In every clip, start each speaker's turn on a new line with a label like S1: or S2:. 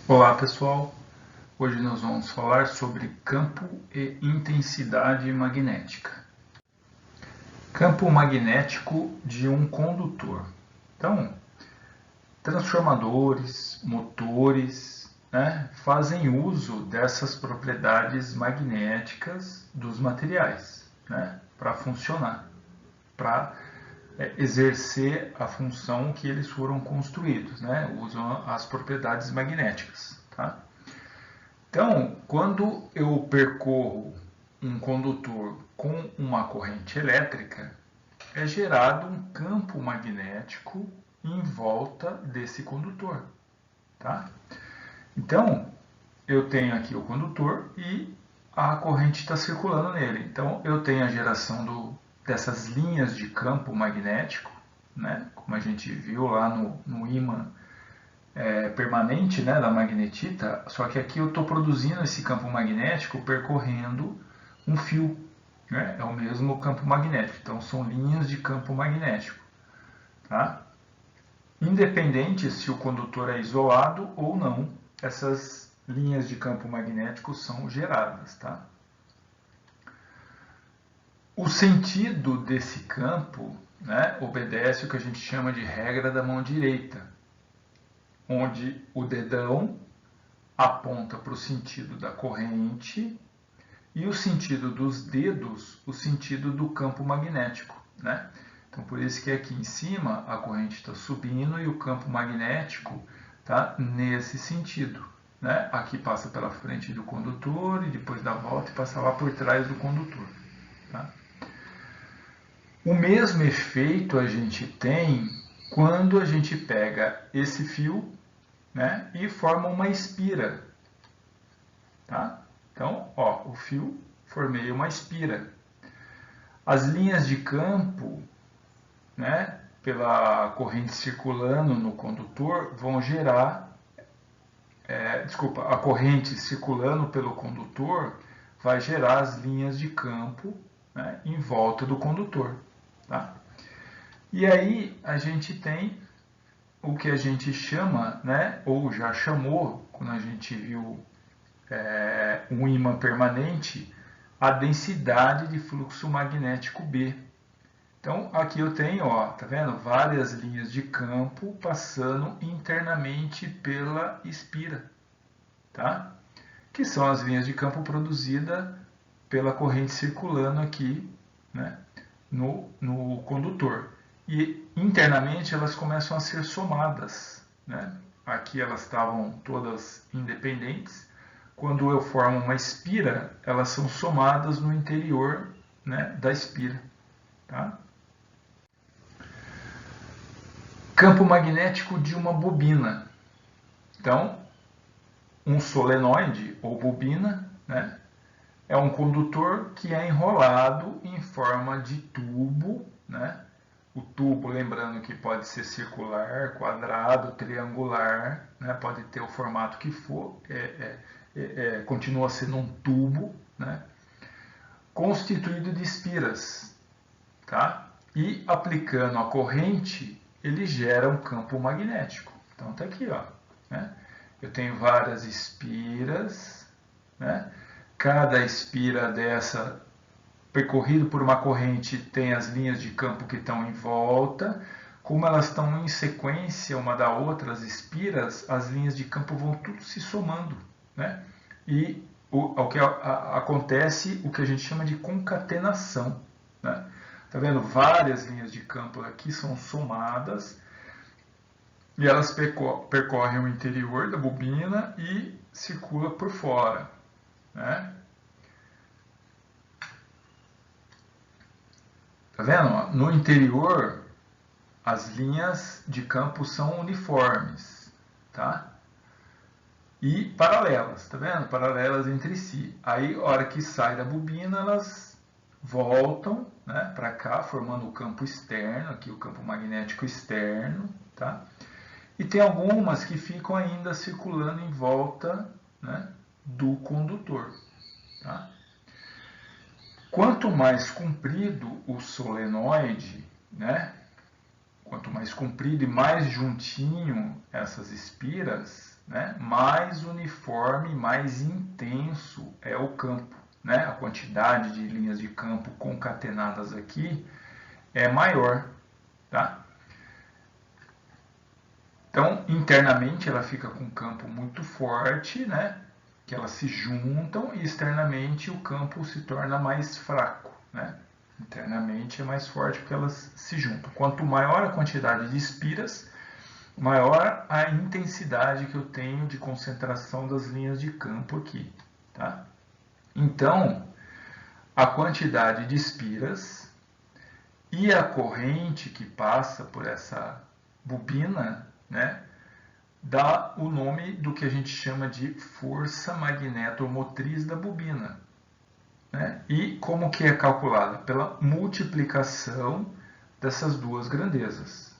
S1: Olá pessoal, hoje nós vamos falar sobre campo e intensidade magnética. Campo magnético de um condutor. Então, transformadores, motores, fazem uso dessas propriedades magnéticas dos materiais, para funcionar, para exercer a função que eles foram construídos, usam as propriedades magnéticas. Tá? Então, quando eu percorro um condutor com uma corrente elétrica, é gerado um campo magnético em volta desse condutor. Tá? Então, eu tenho aqui o condutor e a corrente está circulando nele. Então, eu tenho a geração dessas linhas de campo magnético, como a gente viu lá no ímã permanente, da magnetita, só que aqui eu estou produzindo esse campo magnético percorrendo um fio. É o mesmo campo magnético, então são linhas de campo magnético. Tá? Independente se o condutor é isolado ou não, essas linhas de campo magnético são geradas. Tá? O sentido desse campo obedece o que a gente chama de regra da mão direita, onde o dedão aponta para o sentido da corrente e o sentido dos dedos, o sentido do campo magnético. Então, por isso que aqui em cima a corrente está subindo e o campo magnético está nesse sentido. Aqui passa pela frente do condutor e depois dá a volta e passa lá por trás do condutor. Tá? O mesmo efeito a gente tem quando a gente pega esse fio e forma uma espira. Tá? Então, o fio formei uma espira. As linhas de campo, pela corrente circulando no condutor, vão gerar... a corrente circulando pelo condutor vai gerar as linhas de campo em volta do condutor. Tá? E aí a gente tem o que a gente chama, ou já chamou, quando a gente viu um ímã permanente, a densidade de fluxo magnético B. Então, aqui eu tenho, tá vendo? Várias linhas de campo passando internamente pela espira, tá? Que são as linhas de campo produzidas pela corrente circulando aqui, no condutor. E internamente elas começam a ser somadas, Aqui elas estavam todas independentes. Quando eu formo uma espira, elas são somadas no interior da espira. Tá? Campo magnético de uma bobina. Então, um solenoide ou bobina é um condutor que é enrolado em forma de tubo. O tubo, lembrando que pode ser circular, quadrado, triangular, pode ter o formato que for, continua sendo um tubo, constituído de espiras. Tá? E aplicando a corrente, ele gera um campo magnético. Então está aqui, eu tenho várias espiras, cada espira dessa, percorrido por uma corrente, tem as linhas de campo que estão em volta. Como elas estão em sequência uma da outra, as espiras, as linhas de campo vão tudo se somando. E o que acontece, o que a gente chama de concatenação. Tá vendo? Várias linhas de campo aqui são somadas e elas percorrem o interior da bobina e circulam por fora. Tá vendo? No interior, as linhas de campo são uniformes, tá? E paralelas, tá vendo? Paralelas entre si. Aí, a hora que sai da bobina, elas voltam para cá, formando o campo externo, aqui o campo magnético externo, tá? E tem algumas que ficam ainda circulando em volta do condutor, tá? Quanto mais comprido o solenoide, quanto mais comprido e mais juntinho essas espiras, né, mais uniforme, mais intenso é o campo, né? A quantidade de linhas de campo concatenadas aqui é maior, tá? Então, internamente ela fica com um campo muito forte, né? Que elas se juntam, e externamente o campo se torna mais fraco, né? Internamente é mais forte porque elas se juntam. Quanto maior a quantidade de espiras, maior a intensidade que eu tenho de concentração das linhas de campo aqui, tá? Então, a quantidade de espiras e a corrente que passa por essa bobina, né, dá o nome do que a gente chama de força magnetomotriz da bobina, né? E como que é calculada? Pela multiplicação dessas duas grandezas.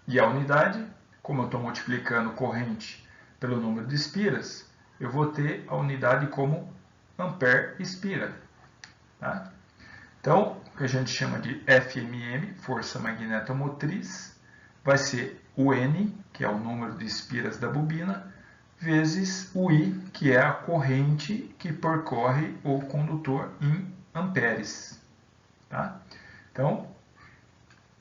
S1: E a unidade, como eu estou multiplicando corrente pelo número de espiras, eu vou ter a unidade como ampere-espira, tá? Então, o que a gente chama de FMM, força magnetomotriz, vai ser o N, que é o número de espiras da bobina, vezes o I, que é a corrente que percorre o condutor em amperes, tá? Então,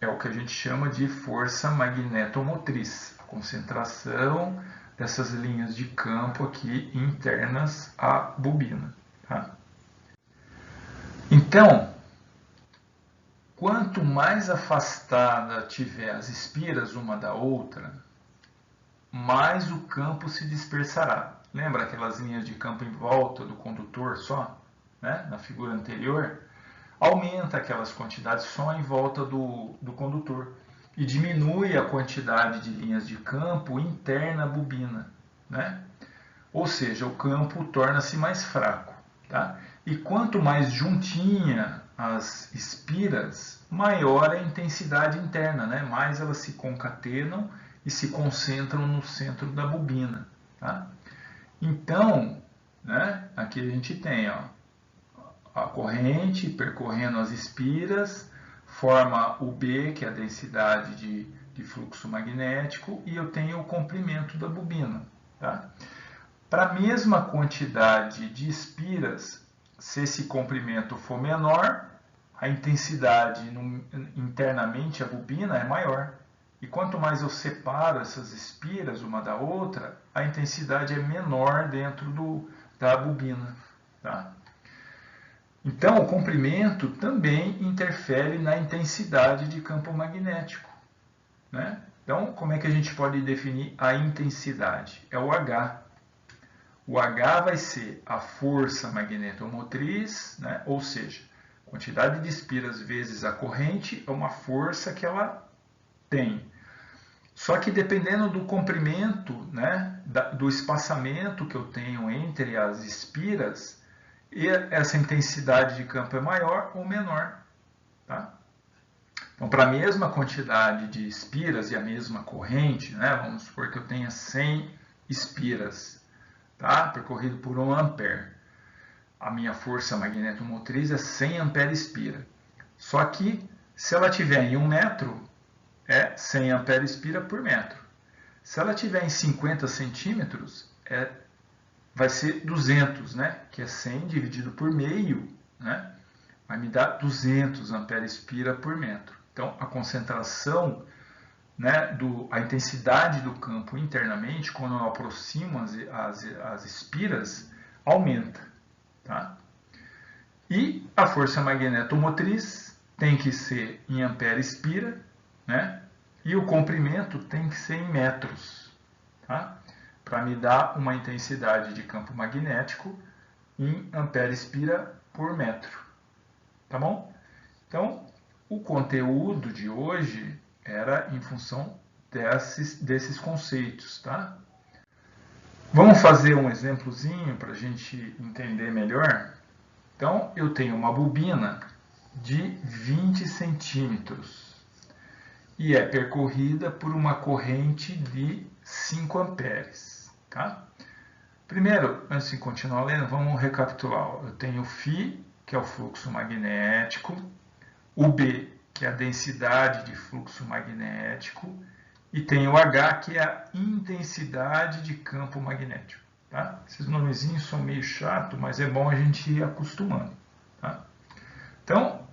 S1: é o que a gente chama de força magnetomotriz, a concentração dessas linhas de campo aqui internas à bobina, tá? Então, quanto mais afastada tiver as espiras uma da outra, mais o campo se dispersará. Lembra aquelas linhas de campo em volta do condutor só, né? Na figura anterior? Aumenta aquelas quantidades só em volta do condutor e diminui a quantidade de linhas de campo interna à bobina, né? Ou seja, o campo torna-se mais fraco, tá? E quanto mais juntinha as espiras, maior a intensidade interna, né? Mais elas se concatenam e se concentram no centro da bobina, tá? Então, né, aqui a gente tem, ó, a corrente percorrendo as espiras, forma o B, que é a densidade de fluxo magnético, e eu tenho o comprimento da bobina, tá? Para a mesma quantidade de espiras, se esse comprimento for menor, a intensidade internamente a bobina é maior. E quanto mais eu separo essas espiras uma da outra, a intensidade é menor dentro da bobina, tá? Então, o comprimento também interfere na intensidade de campo magnético, né? Então, como é que a gente pode definir a intensidade? É o H. O H vai ser a força magnetomotriz, né? Ou seja, quantidade de espiras vezes a corrente é uma força que ela tem. Só que dependendo do comprimento, né, do espaçamento que eu tenho entre as espiras, e essa intensidade de campo é maior ou menor, tá? Então, para a mesma quantidade de espiras e a mesma corrente, né, vamos supor que eu tenha 100 espiras, tá, percorrido por 1 ampere. A minha força magnetomotriz é 100 ampere-espira. Só que, se ela estiver em 1 metro, é 100 ampere-espira por metro. Se ela estiver em 50 centímetros, vai ser 200, né? Que é 100 dividido por meio, né? Vai me dar 200 ampere-espira por metro. Então, a concentração, né, a intensidade do campo internamente, quando eu aproximo as espiras, aumenta, tá? E a força magnetomotriz tem que ser em ampere-espira, né? E o comprimento tem que ser em metros, tá? Para me dar uma intensidade de campo magnético em ampere-espira por metro, tá bom? Então, o conteúdo de hoje era em função desses conceitos, tá? Vamos fazer um exemplozinho para a gente entender melhor? Então, eu tenho uma bobina de 20 centímetros e é percorrida por uma corrente de 5 amperes, tá? Primeiro, antes de continuar lendo, vamos recapitular. Eu tenho φ, que é o fluxo magnético, o B, que é a densidade de fluxo magnético, E tem o H, que é a intensidade de campo magnético. Tá? Esses nomezinhos são meio chatos, mas é bom a gente ir acostumando. Tá? Então,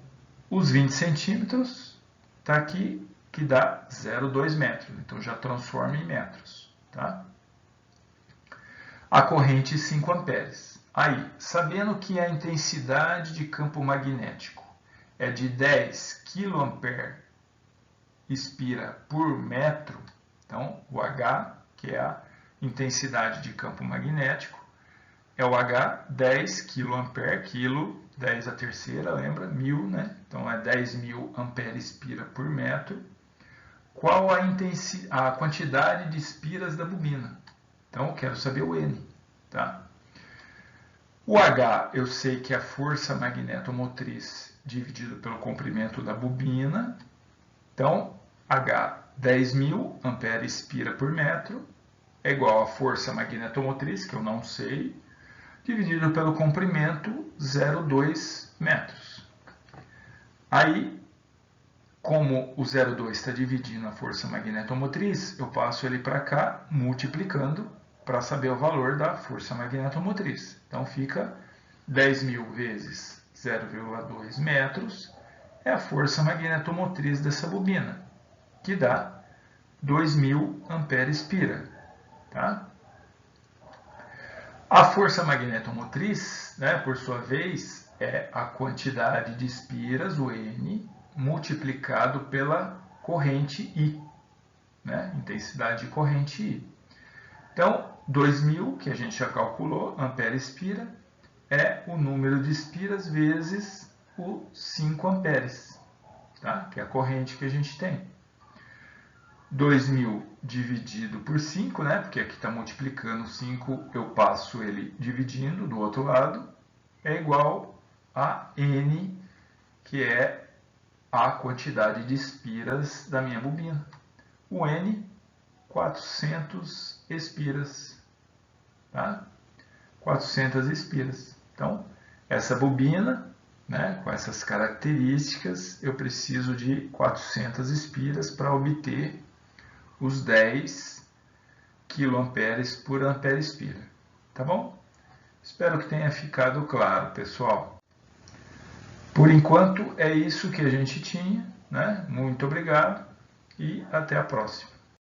S1: os 20 centímetros está aqui, que dá 0,2 metros. Então, já transforma em metros. Tá? A corrente 5 amperes. Aí, sabendo que a intensidade de campo magnético é de 10 kA espira por metro, então o H, que é a intensidade de campo magnético, é o H 10 kA, quilo, 10 a terceira, lembra? 1000, né? Então é 10.000 ampere espira por metro. Qual a quantidade de espiras da bobina? Então eu quero saber o N, tá? O H eu sei que é a força magnetomotriz dividido pelo comprimento da bobina. Então, H 10.000 ampere espira por metro é igual a força magnetomotriz, que eu não sei, dividido pelo comprimento 0,2 metros. Aí, como o 0,2 está dividindo a força magnetomotriz, eu passo ele para cá, multiplicando, para saber o valor da força magnetomotriz. Então, fica 10.000 vezes 0,2 metros, é a força magnetomotriz dessa bobina, que dá 2.000 ampere espira. Tá? A força magnetomotriz, né, por sua vez, é a quantidade de espiras, o N, multiplicado pela corrente I, né, intensidade de corrente I. Então, 2.000, que a gente já calculou, ampere espira, é o número de espiras vezes o 5 amperes, tá? Que é a corrente que a gente tem. 2.000 dividido por 5, né? Porque aqui está multiplicando 5, eu passo ele dividindo do outro lado, é igual a N, que é a quantidade de espiras da minha bobina. O N, 400 espiras. Tá? 400 espiras. Então, essa bobina, né, com essas características, eu preciso de 400 espiras para obter os 10 kA por ampere espira. Tá bom? Espero que tenha ficado claro, pessoal. Por enquanto, é isso que a gente tinha, né? Muito obrigado e até a próxima.